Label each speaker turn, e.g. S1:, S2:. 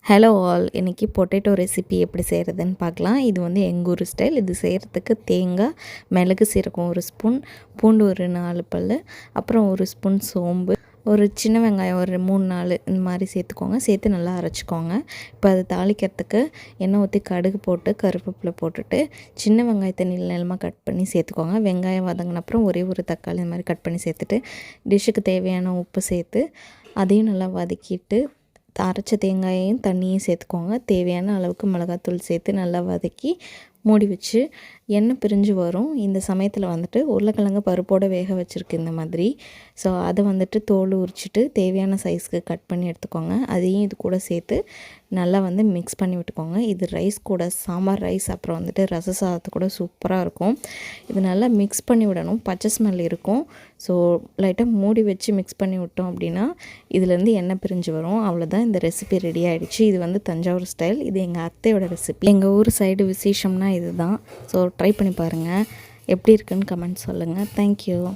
S1: Hello all, இன்றைக்கி potato recipe எப்படி செய்கிறதுன்னு பார்க்கலாம். இது வந்து எங்கள் ஊர் ஸ்டைல். இது செய்கிறதுக்கு தேங்காய், மிளகு, சீரகம் 1 ஸ்பூன், பூண்டு ஒரு 4 பல், அப்புறம் 1 ஸ்பூன் சோம்பு, ஒரு சின்ன வெங்காயம் ஒரு 3-4 இந்த மாதிரி சேர்த்துக்கோங்க. சேர்த்து நல்லா அரைச்சிக்கோங்க. இப்போ அது தாளிக்கிறதுக்கு எண்ணெய் ஊற்றி கடுகு போட்டு கருவேப்பிலை போட்டுட்டு சின்ன வெங்காயத்தை நீளமாக கட் பண்ணி சேர்த்துக்கோங்க. வெங்காயம் வதங்கின அப்புறம் ஒரே ஒரு தக்காளி இந்த மாதிரி கட் பண்ணி சேர்த்துட்டு டிஷ்ஷுக்கு தேவையான உப்பு சேர்த்து அதையும் நல்லா வதக்கிட்டு அரைச்ச தேங்காயையும் தண்ணியும் சேர்த்துக்கோங்க. தேவையான அளவுக்கு மிளகாத்தூள் சேர்த்து நல்லா வதக்கி மூடி வச்சு எண்ணெய் பிரிஞ்சு வரும். இந்த சமயத்தில் வந்துட்டு உருளைக்கிழங்கு பருப்போடு வேக வச்சுருக்கு இந்த மாதிரி. ஸோ அதை வந்துட்டு தோல் உரிச்சிட்டு தேவையான சைஸ்க்கு கட் பண்ணி எடுத்துக்கோங்க. அதையும் இது கூட சேர்த்து நல்லா வந்து மிக்ஸ் பண்ணி விட்டுக்கோங்க. இது ரைஸ் கூட, சாம்பார் ரைஸ், அப்புறம் வந்துட்டு ரச சாதத்து கூட சூப்பராக இருக்கும். இது நல்லா மிக்ஸ் பண்ணி விடணும். பச்சை ஸ்மெல் இருக்கும். ஸோ லைட்டாக மூடி வச்சு மிக்ஸ் பண்ணி விட்டோம் அப்படின்னா இதுலேருந்து எண்ணெய் பிரிஞ்சு வரும். அவ்வளோதான், இந்த ரெசிபி ரெடி ஆகிடுச்சு. இது வந்து தஞ்சாவூர் ஸ்டைல். இது எங்கள் அத்தையோட ரெசிபி. எங்கள் ஊர் சைடு விசேஷம்னா இதுதான். ஸோ ட்ரை பண்ணி பாருங்கள். எப்படி இருக்குன்னு கமெண்ட் சொல்லுங்கள். தேங்க்யூ.